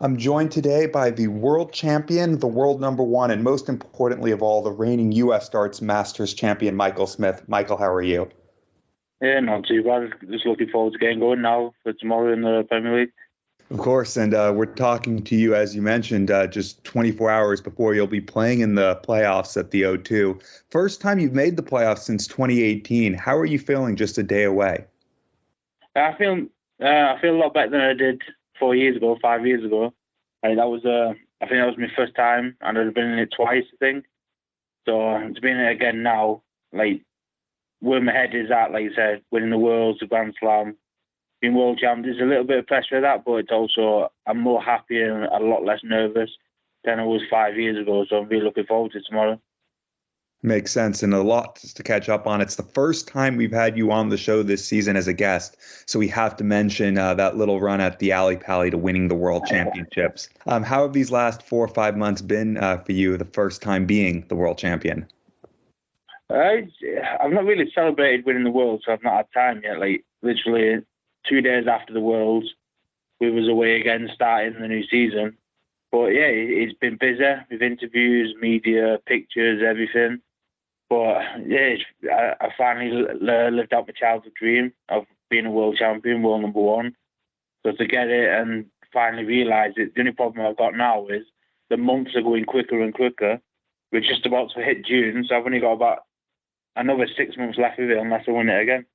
I'm joined today by the world champion, the world number one, and most importantly of all, the reigning U.S. darts Masters champion, Michael Smith. Michael, how are you? Yeah, not too bad. Just looking forward to getting going now for tomorrow in the Premier League. Of course, and we're talking to you, as you mentioned, just 24 hours before you'll be playing in the playoffs at the O2. First time you've made the playoffs since 2018. How are you feeling just a day away? I feel a lot better than I did 4 years ago, 5 years ago. Like I think that was my first time, and I'd been in it twice, I think. So to be in it again now, like where my head is at, like you said, winning the Worlds, the Grand Slam, being world champ, there's a little bit of pressure of that, but it's also I'm more happy and a lot less nervous than I was 5 years ago. So I'm really looking forward to tomorrow. Makes sense, and a lot to catch up on. It's the first time we've had you on the show this season as a guest, so we have to mention that little run at the Alley Pally to winning the World Championships. How have these last 4 or 5 months been for you, the first time being the world champion? I've not really celebrated winning the World, so I've not had time yet. Like literally 2 days after the Worlds, we was away again, starting the new season. But yeah, it's been busy with interviews, media, pictures, everything. But yeah, I finally lived out my childhood dream of being a world champion, world number one. So to get it and finally realise it, the only problem I've got now is the months are going quicker and quicker. We're just about to hit June, so I've only got about another 6 months left of it unless I win it again.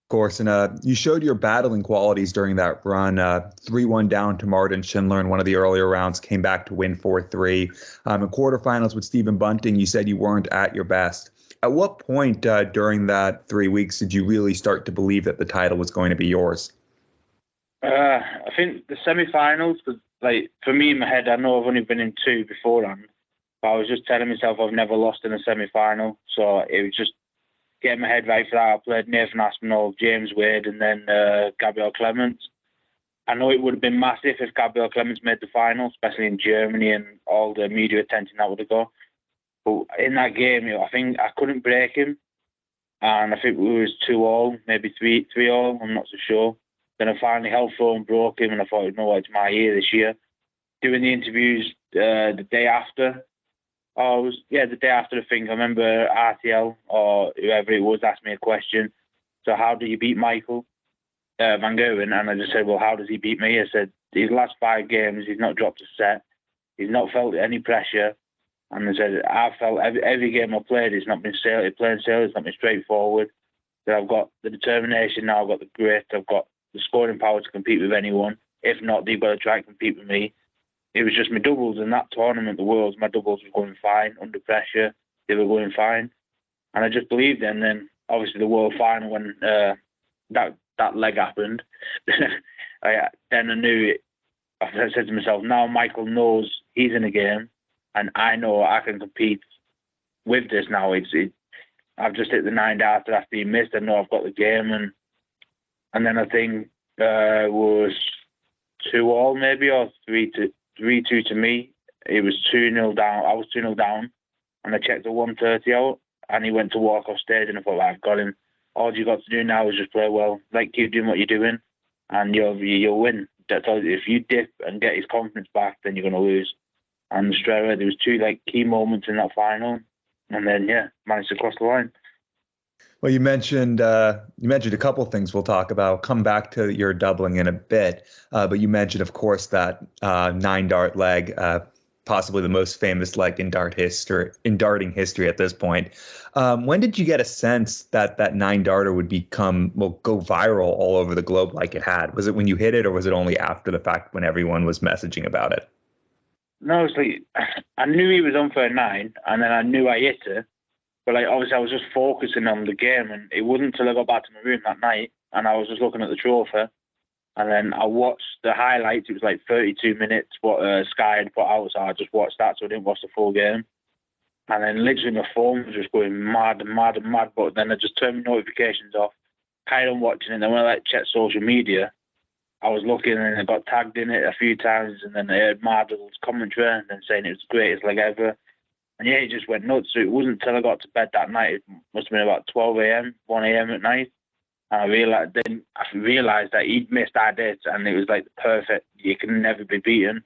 Of course, and you showed your battling qualities during that run. 3-1 down to Martin Schindler in one of the earlier rounds, came back to win 4-3. In quarterfinals with Stephen Bunting, you said you weren't at your best. At what point during that 3 weeks did you really start to believe that the title was going to be yours? I think the semi-finals, because like for me in my head, I know I've only been in two beforehand, but I was just telling myself I've never lost in a semi-final, so it was just getting my head right for that. I played Nathan Aspinall, James Wade, and then Gabriel Clements. I know it would have been massive if Gabriel Clements made the final, especially in Germany and all the media attention that would have got. But in that game, I think I couldn't break him, and I think we was 2-2, maybe 3-3. I'm not so sure. Then I finally held firm, broke him, and I thought, no, it's my year this year. Doing the interviews the day after. The day after the thing, I remember RTL or whoever it was asked me a question. So how do you beat Michael Van Gerwen? And I just said, well, how does he beat me? I said, his last 5 games, he's not dropped a set. He's not felt any pressure. And I said, I've felt every game I've played, it's not been plain sailing, it's not been straightforward. So I've got the determination now, I've got the grit, I've got the scoring power to compete with anyone. If not, they've got to try and compete with me. It was just my doubles in that tournament, the Worlds. My doubles were going fine under pressure. They were going fine, and I just believed it. And then obviously the World Final when that leg happened, then I knew it. I said to myself, now Michael knows he's in the game, and I know I can compete with this now. I've just hit the 9 darts after he missed. I know I've got the game, and then I think it was 2-2 maybe, or 3-2 to me. It was 2-0 down. I was 2-0 down, and I checked the 1:30 out, and he went to walk off stage, and I thought, I've got him. All you got to do now is just play well, like keep doing what you're doing, and you'll win. That's all. If you dip and get his confidence back, then you're going to lose. And straight away, there was 2 key moments in that final, and then managed to cross the line. Well, you mentioned a couple of things we'll talk about. Come back to your doubling in a bit, but you mentioned, of course, that 9-dart leg, possibly the most famous leg in darting history at this point. When did you get a sense that 9-darter would go viral all over the globe like it had? Was it when you hit it, or was it only after the fact when everyone was messaging about it? No, it's like I knew he was on for a 9, and then I knew I hit it. But obviously I was just focusing on the game, and it wasn't until I got back to my room that night and I was just looking at the trophy, and then I watched the highlights. It was 32 minutes what Sky had put out, so I just watched that, so I didn't watch the full game. And then literally my phone was just going mad and mad and mad, but then I just turned my notifications off, carried on watching it, and then when I checked social media, I was looking and I got tagged in it a few times, and then I heard Mardle's commentary and then saying it was the greatest leg ever. And it just went nuts. So it wasn't until I got to bed that night, it must have been about 12 a.m., 1 a.m. at night, And I realized that he'd missed our dates, and it was like the perfect. You can never be beaten.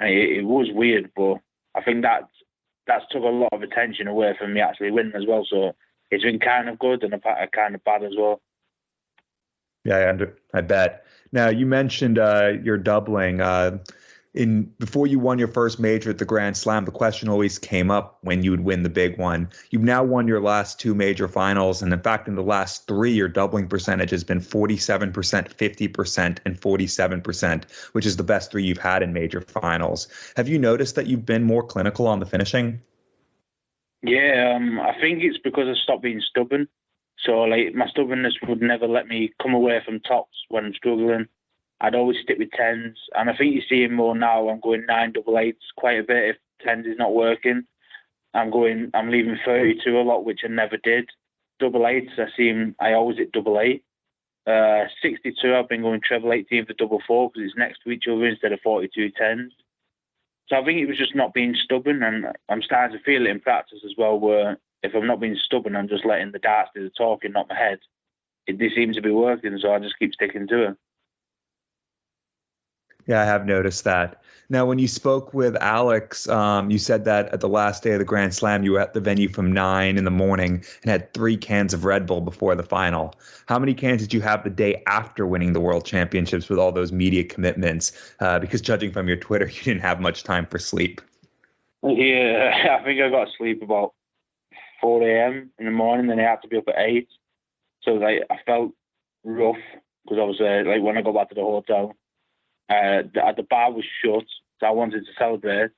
And it was weird, but I think that's took a lot of attention away from me actually winning as well. So it's been kind of good and kind of bad as well. Yeah, I bet. Now you mentioned your doubling. Before you won your first major at the Grand Slam, the question always came up when you would win the big one. You've now won your last two major finals, and in fact, in the last three, your doubling percentage has been 47%, 50%, and 47%, which is the best three you've had in major finals. Have you noticed that you've been more clinical on the finishing? Yeah, I think it's because I stopped being stubborn. So like my stubbornness would never let me come away from tops when I'm struggling. I'd always stick with tens, and I think you're seeing more now. I'm going 9 double eights quite a bit if tens is not working. I'm leaving 32 a lot, which I never did. Double eights, I always hit double eight. 62, I've been going treble 18 for double four because it's next to each other instead of 42 tens. So I think it was just not being stubborn, and I'm starting to feel it in practice as well, where if I'm not being stubborn, I'm just letting the darts do the talking, not my head. They seem to be working, so I just keep sticking to it. Yeah, I have noticed that. Now, when you spoke with Alex, you said that at the last day of the Grand Slam, you were at the venue from 9 in the morning and had 3 cans of Red Bull before the final. How many cans did you have the day after winning the World Championships with all those media commitments? Because judging from your Twitter, you didn't have much time for sleep. Yeah, I think I got to sleep about 4 a.m. in the morning, then I had to be up at 8. So like I felt rough because obviously like when I got back to the hotel, the bar was shut, so I wanted to celebrate.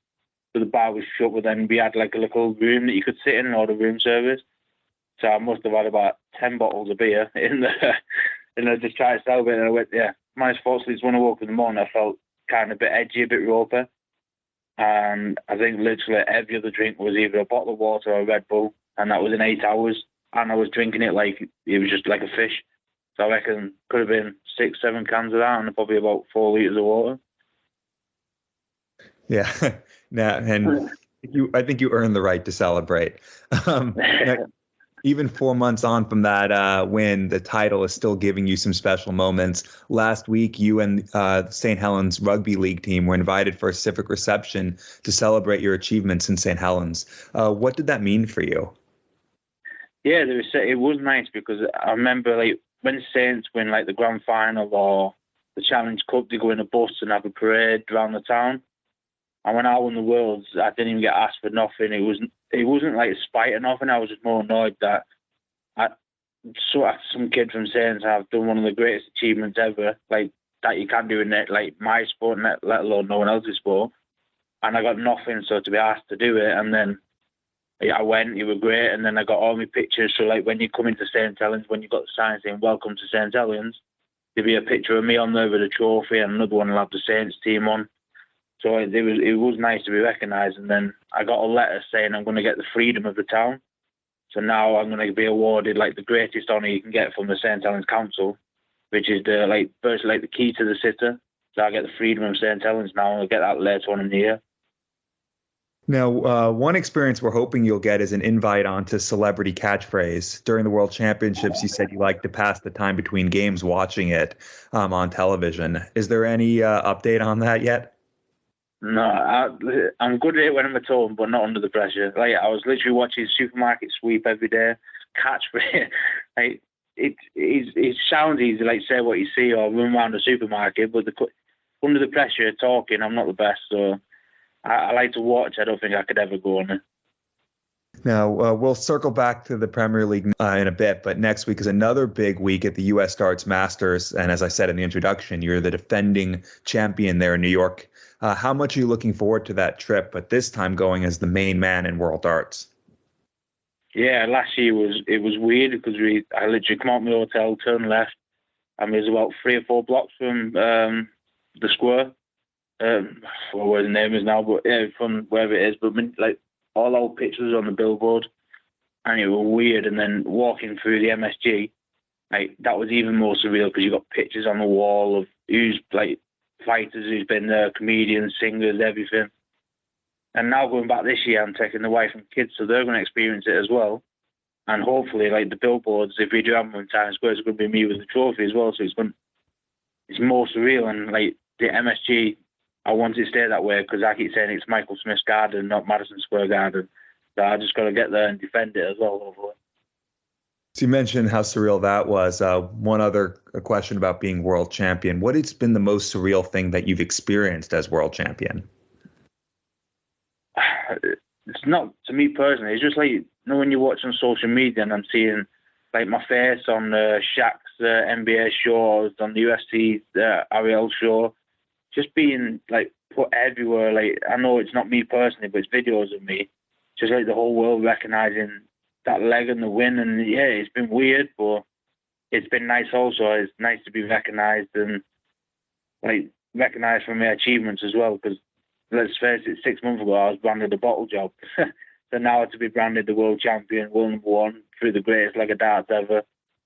So the bar was shut, but then we had like a little room that you could sit in and order room service. So I must have had about 10 bottles of beer in there, and I just tried to celebrate. And I went, yeah, my fault. When I woke up in the morning, I felt kind of a bit edgy, a bit ropey. And I think literally every other drink was either a bottle of water or a Red Bull, and that was in 8 hours. And I was drinking it like it was just like a fish. So I reckon could have been 6, 7 cans of that, and probably about 4 liters of water. Yeah, I think you earned the right to celebrate. Now, even 4 months on from that win, the title is still giving you some special moments. Last week, you and St. Helens Rugby League team were invited for a civic reception to celebrate your achievements in St. Helens. What did that mean for you? Yeah, it was nice because I remember like when Saints win like the grand final or the Challenge Cup, they go in a bus and have a parade around the town. And when I won the Worlds, I didn't even get asked for nothing. It wasn't like a spite or nothing. I was just more annoyed that some kid from Saints have done one of the greatest achievements ever, like that you can't do in it, like my sport, let alone no one else's sport. And I got nothing, so to be asked to do it, and then I went, it was great, and then I got all my pictures. So like when you come into St. Helens, when you got the sign saying "Welcome to St. Helens," there'll be a picture of me on there with a trophy, and another one will have the Saints team on. So it was nice to be recognised, and then I got a letter saying I'm going to get the freedom of the town. So now I'm going to be awarded like the greatest honour you can get from the St. Helens Council, which is firstly the key to the city. So I get the freedom of St. Helens now, and I'll get that later on in the year. Now, one experience we're hoping you'll get is an invite onto Celebrity Catchphrase. During the World Championships, you said you like to pass the time between games watching it on television. Is there any update on that yet? No, I'm good at it when I'm at home, but not under the pressure. Like I was literally watching Supermarket Sweep every day. Catchphrase, like it sounds easy, like say what you see or run around the supermarket, but under the pressure of talking, I'm not the best. So I like to watch. I don't think I could ever go on it. Now, we'll circle back to the Premier League in a bit, but next week is another big week at the U.S. Darts Masters. And as I said in the introduction, you're the defending champion there in New York. How much are you looking forward to that trip, but this time going as the main man in World Darts? Yeah, last year it was weird because I literally come out of my hotel, turn left, and there's about 3 or 4 blocks from the square. Where the name is now, but yeah, from wherever it is. But like all old pictures on the billboard, and it was weird. And then walking through the MSG, like that was even more surreal because you got pictures on the wall of who's like fighters who's been there, comedians, singers, everything. And now going back this year, I'm taking the wife and kids, so they're going to experience it as well. and hopefully, like the billboards, if we do have them in Times Square, it's going to be me with the trophy as well. So it's more surreal, and like the MSG, I want it to stay that way because I keep saying it's Michael Smith's garden, not Madison Square Garden. So I just got to get there and defend it as well, hopefully. So you mentioned how surreal that was. One other question about being world champion. What has been the most surreal thing that you've experienced as world champion? It's not to me personally. It's just like, you know, when you watch on social media and I'm seeing like my face on Shaq's NBA shows, on the UFC Ariel show, just being like put everywhere. Like, I know it's not me personally, but it's videos of me. Just like the whole world recognizing that leg and the win. And yeah, it's been weird, but it's been nice also. It's nice to be recognized and like recognized for my achievements as well. Because let's face it, 6 months ago I was branded a bottle job. So now to be branded the world champion, world number one, through the greatest leg of darts ever,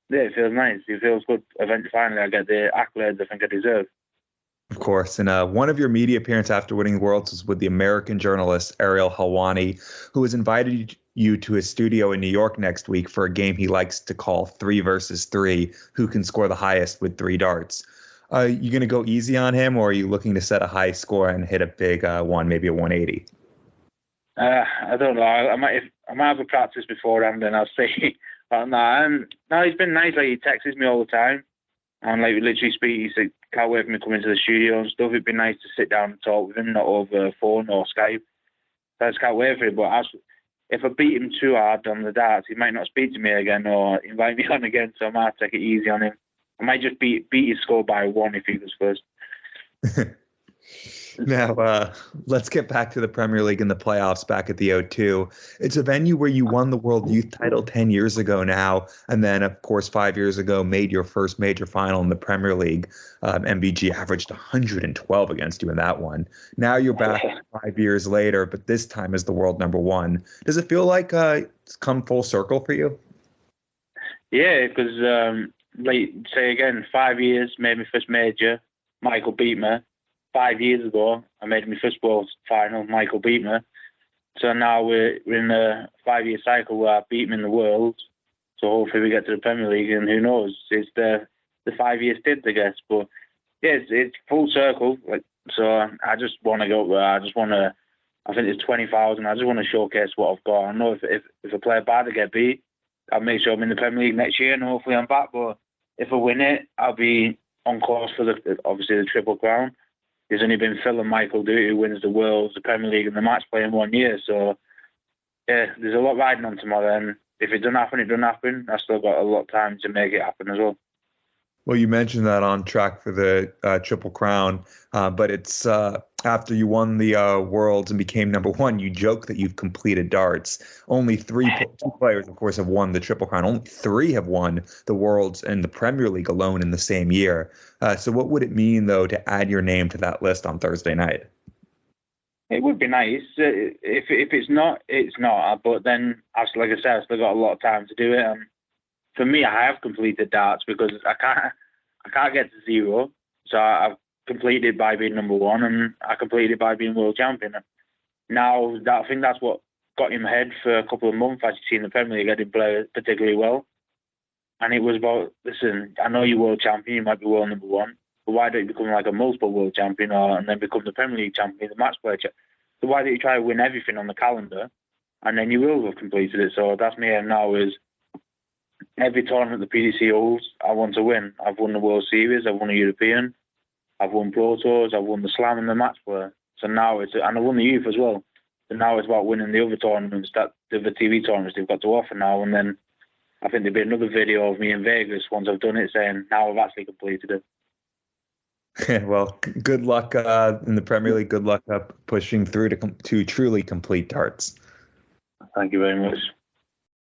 yeah, it feels nice. It feels good. Eventually, finally, I get the accolades I think I deserve. Of course. And one of your media appearances after winning the Worlds was with the American journalist Ariel Helwani, who has invited you to his studio in New York next week for a game he likes to call 3 versus 3, who can score the highest with 3 darts. You going to go easy on him, or are you looking to set a high score and hit a big one, maybe a 180? I don't know. I might have a practice beforehand, and I'll see. But no, he's been nice. Like, he texts me all the time, and like we literally speak. He said, "Can't wait for me to come into the studio and stuff." It'd be nice to sit down and talk with him, not over phone or Skype. So I just can't wait for it. But if I beat him too hard on the darts, he might not speak to me again or invite me on again. So I might take it easy on him. I might just beat his score by 1 if he goes first. Now, let's get back to the Premier League and the playoffs back at the O2. It's a venue where you won the World Youth title 10 years ago now, and then, of course, 5 years ago, made your first major final in the Premier League. MVG averaged 112 against you in that one. Now you're back 5 years later, but this time as the world number one. Does it feel like it's come full circle for you? Yeah, because, like, say again, 5 years, made my first major, Michael beat me. 5 years ago, I made my first World final. Michael beat me. So now we're in a 5-year cycle where I beat him in the World. So hopefully we get to the Premier League, and who knows? It's the 5-year stint, I guess. But yeah, it's full circle. Like, so I just want to go up there. I just want to. I think it's 20,000. I just want to showcase what I've got. I know if I play bad, I get beat. I'll make sure I'm in the Premier League next year, and hopefully I'm back. But if I win it, I'll be on course for obviously the Triple Crown. There's only been Phil and Michael Duty who wins the Worlds, the Premier League, and the match play in 1 year. So, yeah, there's a lot riding on tomorrow. And if it doesn't happen, it doesn't happen. I've still got a lot of time to make it happen as well. Well, you mentioned that on track for the Triple Crown, but it's after you won the Worlds and became number one, you joke that you've completed darts. Only two players, of course, have won the Triple Crown. Only 3 have won the Worlds and the Premier League alone in the same year. So what would it mean, though, to add your name to that list on Thursday night? It would be nice. If it's not, it's not. But then, like I said, I've still got a lot of time to do it. And for me, I have completed darts because I can't get to 0. So I've completed by being number one, and I completed by being world champion. Now, I think that's what got in my head for a couple of months. As you see in the Premier League, I didn't play particularly well. And it was about, listen, I know you're world champion, you might be world number one, but why don't you become like a multiple world champion and then become the Premier League champion, the match play champion? So why don't you try to win everything on the calendar, and then you will have completed it? So that's me aim now, is every tournament the PDC holds, I want to win. I've won the World Series, I've won a European, I've won Pro Tours, I've won the Slam and the match play. So now and I won the youth as well. So now it's about winning the other tournaments, that the other TV tournaments they've got to offer now. And then I think there'll be another video of me in Vegas once I've done it, saying now I've actually completed it. Well, good luck in the Premier League. Good luck pushing through to truly complete darts. Thank you very much.